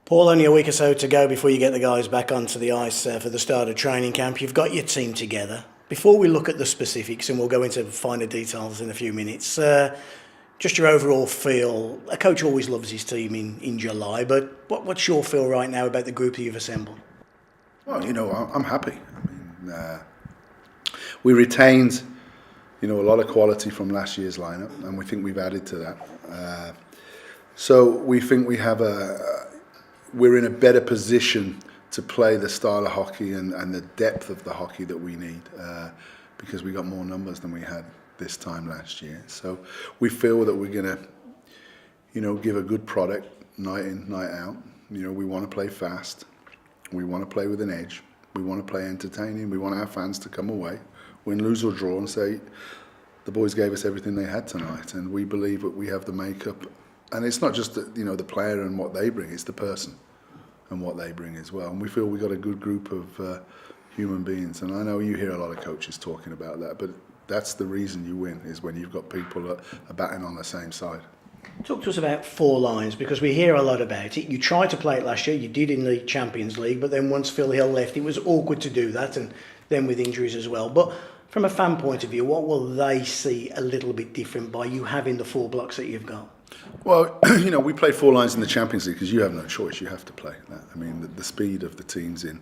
Paul, only a week or so to go before you get the guys back onto the ice for the start of training camp. You've got your team together. Before we look at the specifics, and we'll go into finer details in a few minutes, just your overall feel. A coach always loves his team in July, but what's your feel right now about the group that you've assembled? Well, I'm happy. We retained, a lot of quality from last year's lineup, and we think we've added to that. So we think we're in a better position to play the style of hockey and the depth of the hockey that we need because we got more numbers than we had this time last year. So we feel that we're going to, give a good product night in, night out. We want to play fast. We want to play with an edge. We want to play entertaining. We want our fans to come away, win, lose or draw, and say, the boys gave us everything they had tonight. And we believe that we have the makeup. And it's not just the player and what they bring, it's the person and what they bring as well. And we feel we've got a good group of human beings. And I know you hear a lot of coaches talking about that, but that's the reason you win, is when you've got people that are batting on the same side. Talk to us about four lines, because we hear a lot about it. You tried to play it last year, you did in the Champions League, but then once Phil Hill left, it was awkward to do that, and then with injuries as well. But from a fan point of view, what will they see a little bit different by you having the four blocks that you've got? Well, we played four lines in the Champions League because you have no choice. You have to play that. I mean, the speed of the teams in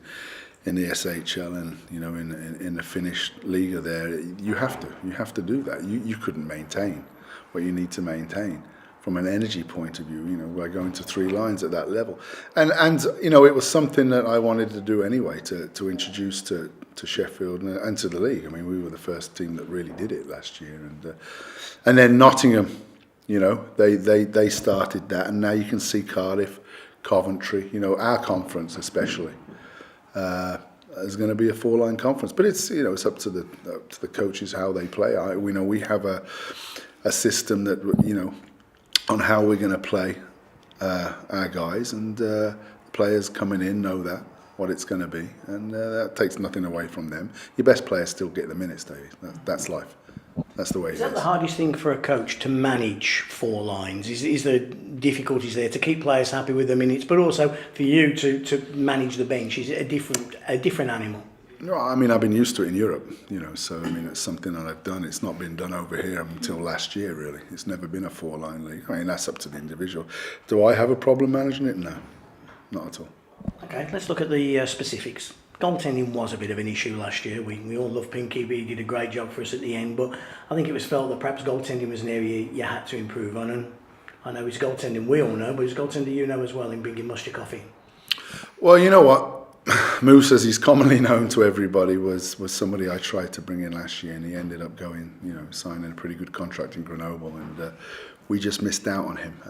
the SHL and in the Finnish Liga there, you have to do that. You couldn't maintain what you need to maintain from an energy point of view. By going to three lines at that level, and it was something that I wanted to do anyway to introduce to Sheffield and to the league. I mean, we were the first team that really did it last year, and then Nottingham. They started that, and now you can see Cardiff, Coventry, our conference especially, is going to be a four-line conference. But it's up to the coaches how they play. We have a system that on how we're going to play our guys, and players coming in know what it's going to be, and that takes nothing away from them. Your best players still get the minutes, Dave. That's life. That's the way it is. Is that the hardest thing for a coach, to manage four lines? Is there difficulties there to keep players happy with the minutes, but also for you to manage the bench? Is it a different animal? No, I mean, I've been used to it in Europe, so I mean, it's something that I've done. It's not been done over here until last year, really. It's never been a four-line league. I mean, that's up to the individual. Do I have a problem managing it? No, not at all. Okay, let's look at the specifics. Goaltending was a bit of an issue last year. We all love Pinky, but he did a great job for us at the end. But I think it was felt that perhaps goaltending was an area you had to improve on. And I know his goaltending we all know, but his goaltending you know as well in bringing Mushtikov in. Well, you know what? Moose, as he's commonly known to everybody, was somebody I tried to bring in last year, and he ended up going, signing a pretty good contract in Grenoble, and we just missed out on him.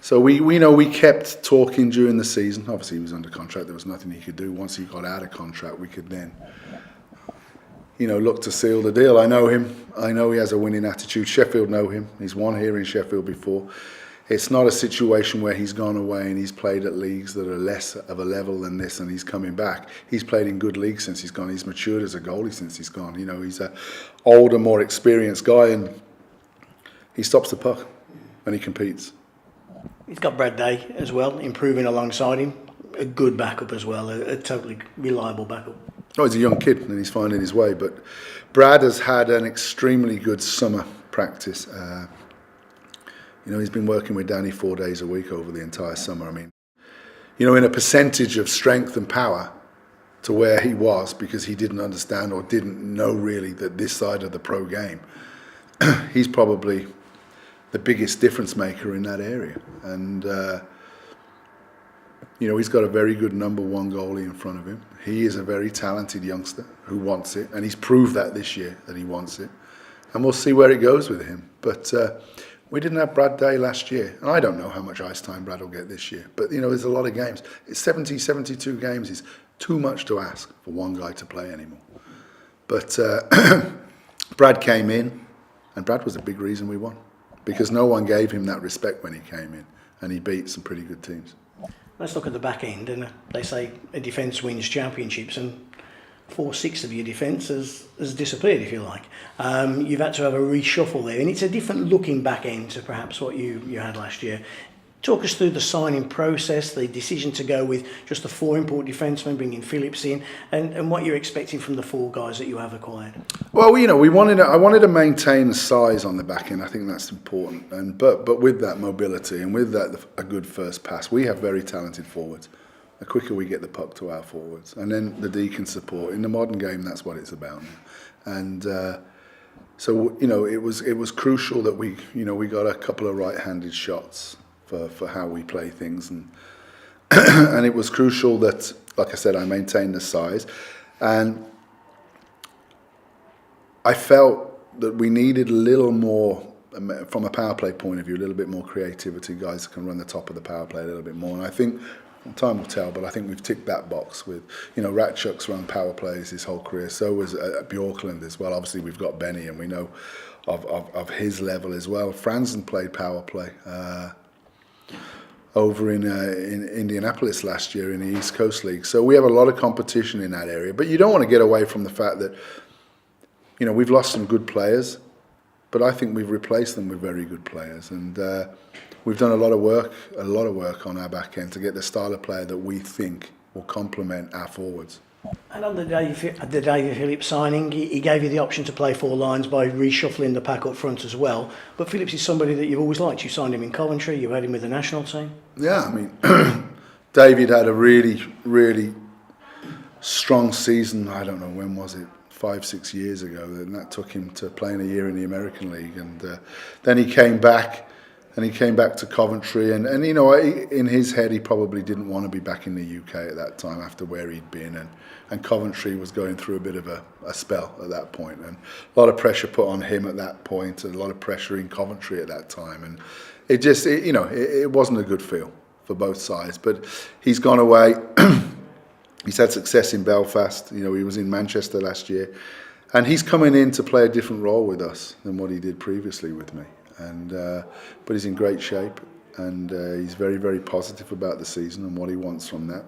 So we kept talking during the season. Obviously, he was under contract. There was nothing he could do. Once he got out of contract, we could then, look to seal the deal. I know him. I know he has a winning attitude. Sheffield know him. He's won here in Sheffield before. It's not a situation where he's gone away and he's played at leagues that are less of a level than this and he's coming back. He's played in good leagues since he's gone. He's matured as a goalie since he's gone. He's an older, more experienced guy, and he stops the puck and he competes. He's got Brad Day as well, improving alongside him. A good backup as well, a totally reliable backup. Oh, he's a young kid and he's finding his way. But Brad has had an extremely good summer practice. He's been working with Danny 4 days a week over the entire summer. I mean, in a percentage of strength and power to where he was, because he didn't understand or didn't know really that this side of the pro game, he's probably the biggest difference maker in that area. And, he's got a very good number one goalie in front of him. He is a very talented youngster who wants it, and he's proved that this year that he wants it. And we'll see where it goes with him. But we didn't have Brad Day last year, and I don't know how much ice time Brad will get this year. But, there's a lot of games. It's 70, 72 games. It's too much to ask for one guy to play anymore. But Brad came in, and Brad was a big reason we won, because no one gave him that respect when he came in, and he beat some pretty good teams. Let's look at the back end, and they say a defence wins championships, and 4/6 of your defence has disappeared, if you like. You've had to have a reshuffle there, and it's a different looking back end to perhaps what you had last year. Talk us through the signing process, the decision to go with just the 4 import defencemen, bringing Phillips in, and what you're expecting from the 4 guys that you have acquired. Well, I wanted to maintain the size on the back end. I think that's important, and but with that mobility and with that a good first pass, we have very talented forwards. The quicker we get the puck to our forwards, and then the D can support. In the modern game, that's what it's about, and. So it was crucial that we got a couple of right-handed shots for how we play things, and and it was crucial that, like I said, I maintained the size, and I felt that we needed a little more from a power play point of view, a little bit more creativity, guys that can run the top of the power play a little bit more, and I think. Time will tell, but I think we've ticked that box with, Ratchuk's run power plays his whole career. So was Bjorklund as well. Obviously, we've got Benny, and we know of his level as well. Franzen played power play over in Indianapolis last year in the East Coast League. So we have a lot of competition in that area. But you don't want to get away from the fact that, we've lost some good players, but I think we've replaced them with very good players. And we've done a lot of work on our back end to get the style of player that we think will complement our forwards. And on the David Phillips signing, he gave you the option to play 4 lines by reshuffling the pack up front as well. But Phillips is somebody that you've always liked. You signed him in Coventry, you had him with the national team. Yeah, I mean, David had a really, really strong season. I don't know, when was it? 5-6 years ago, and that took him to playing a year in the American League, and then he came back. And he came back to Coventry, and in his head he probably didn't want to be back in the UK at that time after where he'd been, and Coventry was going through a bit of a spell at that point, and a lot of pressure put on him at that point, and a lot of pressure in Coventry at that time, and it wasn't a good feel for both sides. But he's gone away. He's had success in Belfast. He was in Manchester last year, and he's coming in to play a different role with us than what he did previously with me. And but he's in great shape, and he's very, very positive about the season and what he wants from that.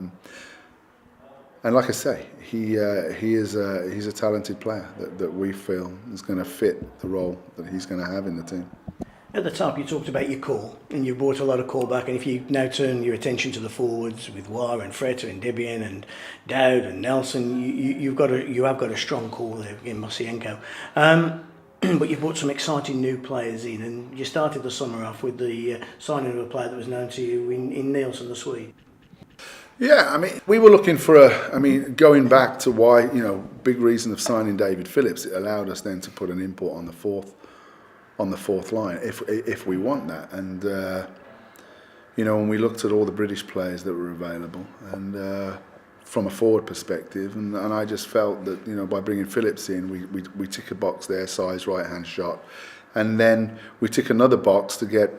And like I say, he's a talented player that we feel is going to fit the role that he's going to have in the team. At the top, you talked about your core, and you brought a lot of core back. And if you now turn your attention to the forwards with War and Fretter and Debian and Dowd and Nelson, you have got a strong core there in Mosienko. But you brought some exciting new players in, and you started the summer off with the signing of a player that was known to you in Nielsen, the Swede. Yeah, I mean, we were looking for going back to why, big reason of signing David Phillips. It allowed us then to put an import on the fourth line if we want that. And when we looked at all the British players that were available, and from a forward perspective, and I just felt that by bringing Phillips in, we tick a box there, size, right hand shot, and then we tick another box to get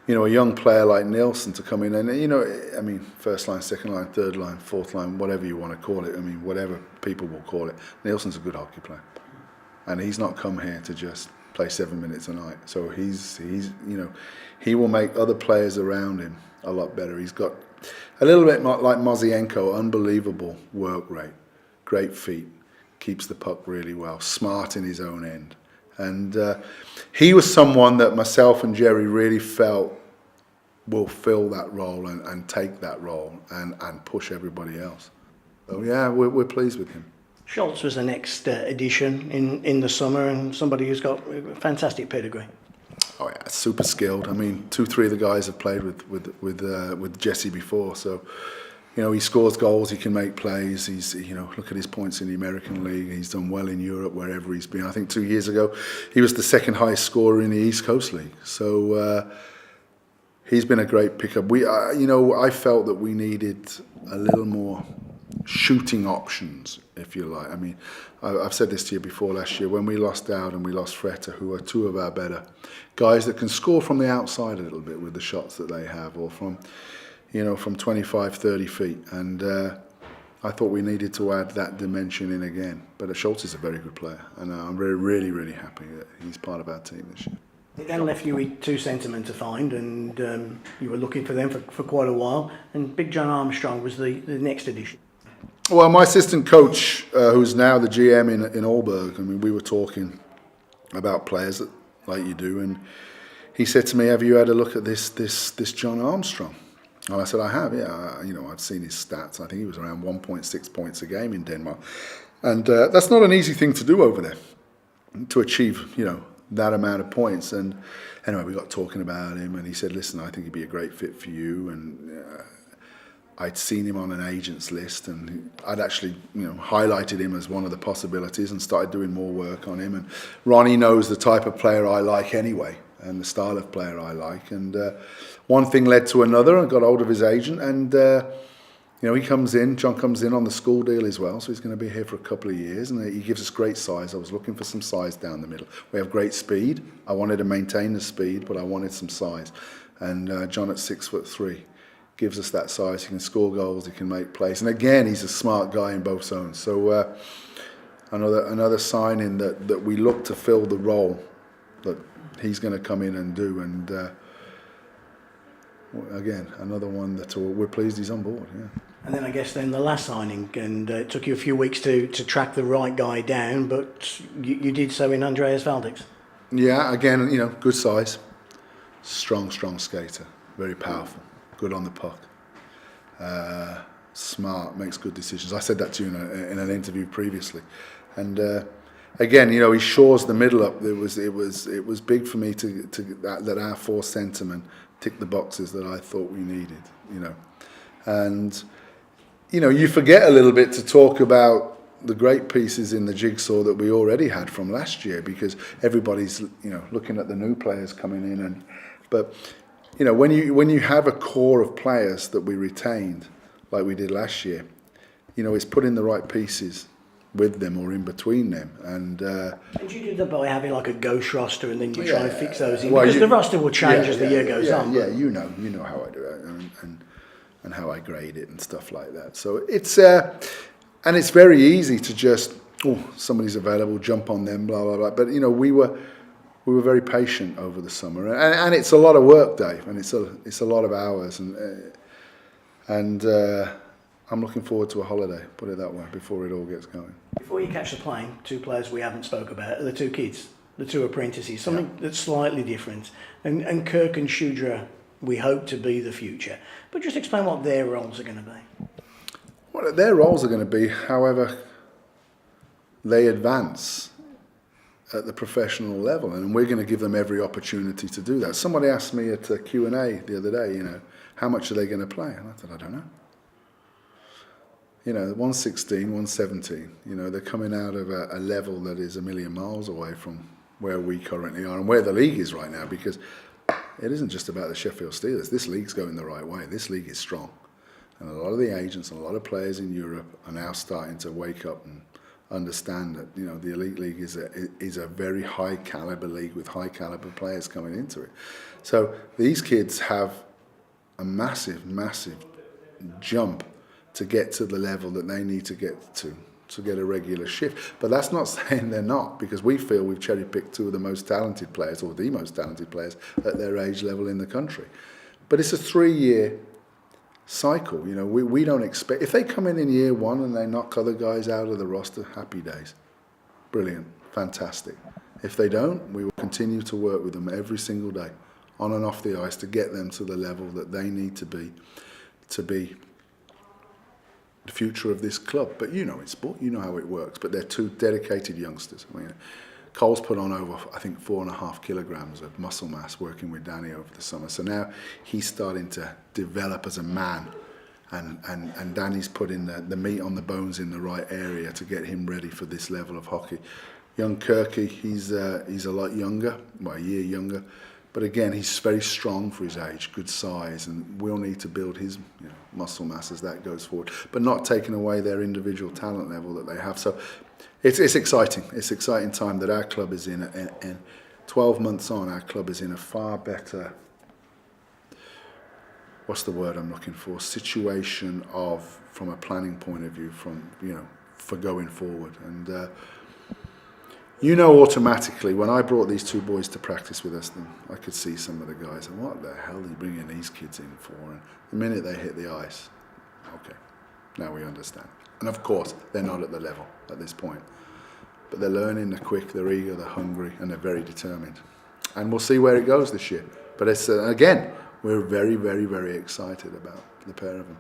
a young player like Nielsen to come in, and first line, second line, third line, fourth line, whatever you want to call it. Whatever people will call it. Nielsen's a good hockey player, and he's not come here to just play 7 minutes a night. So he's he will make other players around him a lot better. He's got a little bit like Mosienko, unbelievable work rate, great feet, keeps the puck really well, smart in his own end. And he was someone that myself and Jerry really felt will fill that role and take that role and push everybody else. So yeah, we're pleased with him. Schultz was the next addition in the summer, and somebody who's got fantastic pedigree. Oh yeah, super skilled. 2-3 of the guys have played with Jesse before, so he scores goals, he can make plays. He's look at his points in the American League. He's done well in Europe wherever he's been. I think 2 years ago he was the second highest scorer in the East Coast League. So he's been a great pickup. I felt that we needed a little more shooting options, if you like. I've said this to you before last year, when we lost Dowd and we lost Fretter, who are 2 of our better guys that can score from the outside a little bit with the shots that they have, or from 25, 30 feet. And I thought we needed to add that dimension in again. But Schultz is a very good player, and I'm really, really, really happy that he's part of our team this year. It then left you with 2 centremen to find, and you were looking for them for quite a while, and Big John Armstrong was the next addition. Well, my assistant coach, who's now the GM in Aalborg, we were talking about players like you do, and he said to me, "Have you had a look at this John Armstrong?" And I said, "I have, yeah. I've seen his stats. I think he was around 1.6 points a game in Denmark. And that's not an easy thing to do over there, to achieve, that amount of points." And anyway, we got talking about him, and he said, "Listen, I think he'd be a great fit for you." And I'd seen him on an agent's list, and I'd actually, highlighted him as one of the possibilities and started doing more work on him. And Ronnie knows the type of player I like anyway, and the style of player I like. And one thing led to another. I got hold of his agent, and John comes in on the school deal as well, so he's going to be here for a couple of years, and he gives us great size. I was looking for some size down the middle. We have great speed. I wanted to maintain the speed, but I wanted some size. And John at 6'3" gives us that size. He can score goals, he can make plays, and again, he's a smart guy in both zones. So another signing that we look to fill the role that he's going to come in and do. And again, another one that we're pleased he's on board. Yeah. And then I guess the last signing, and it took you a few weeks to track the right guy down, but you did so in Andreas Valdix. Yeah, again, good size, strong skater, very powerful, good on the puck, smart, makes good decisions. I said that to you in an interview previously, and again, he shores the middle up. It was big for me to that our four centremen tick the boxes that I thought we needed, and. You forget a little bit to talk about the great pieces in the jigsaw that we already had from last year, because everybody's looking at the new players coming in, but when you have a core of players that we retained like we did last year, it's putting the right pieces with them or in between them. And you did that by having like a ghost roster, and then you try and fix those in, because the roster will change as the year goes on. Yeah, you know how I do it, and how I grade it and stuff like that. So it's very easy to just, somebody's available, jump on them, blah blah blah. But we were very patient over the summer, and it's a lot of work, Dave, and it's a lot of hours, and I'm looking forward to a holiday, put it that way, before it all gets going. Before you catch the plane, two players we haven't spoke about are the two kids, the two apprentices, something that's slightly different, and Kirk and Shudra, we hope to be the future. But just explain what their roles are going to be. What their roles are going to be, however they advance at the professional level, and we're going to give them every opportunity to do that. Somebody asked me at a Q&A the other day, how much are they going to play? And I said, I don't know. 116, 117, they're coming out of a level that is a million miles away from where we currently are and where the league is right now, because it isn't just about the Sheffield Steelers. This league's going the right way. This league is strong. And a lot of the agents and a lot of players in Europe are now starting to wake up and understand that, the Elite League is a very high caliber league with high caliber players coming into it. So these kids have a massive jump to get to the level that they need to get to get a regular shift. But that's not saying they're not, because we feel we've cherry-picked two of the most talented players, or the most talented players at their age level in the country. But it's a 3-year cycle. We don't expect, if they come in year one and they knock other guys out of the roster, happy days. Brilliant, fantastic. If they don't, we will continue to work with them every single day, on and off the ice, to get them to the level that they need to be the future of this club. But it's sport, how it works. But they're two dedicated youngsters. Cole's put on over, I think, 4.5 kilograms of muscle mass working with Danny over the summer. So now he's starting to develop as a man, and Danny's putting the meat on the bones in the right area to get him ready for this level of hockey. Young Kirky, he's a lot younger, a year younger. But again, he's very strong for his age, good size, and we'll need to build his muscle mass as that goes forward, but not taking away their individual talent level that they have. So it's exciting. It's an exciting time that our club is in, and 12 months on, our club is in a far better, what's the word I'm looking for, situation from a planning point of view, for going forward. And automatically, when I brought these two boys to practice with us, then I could see some of the guys, and what the hell are you bringing these kids in for? And the minute they hit the ice, okay, now we understand. And of course, they're not at the level at this point. But they're learning, they're quick, they're eager, they're hungry, and they're very determined. and we'll see where it goes this year. But it's again, we're very, very, very excited about the pair of them.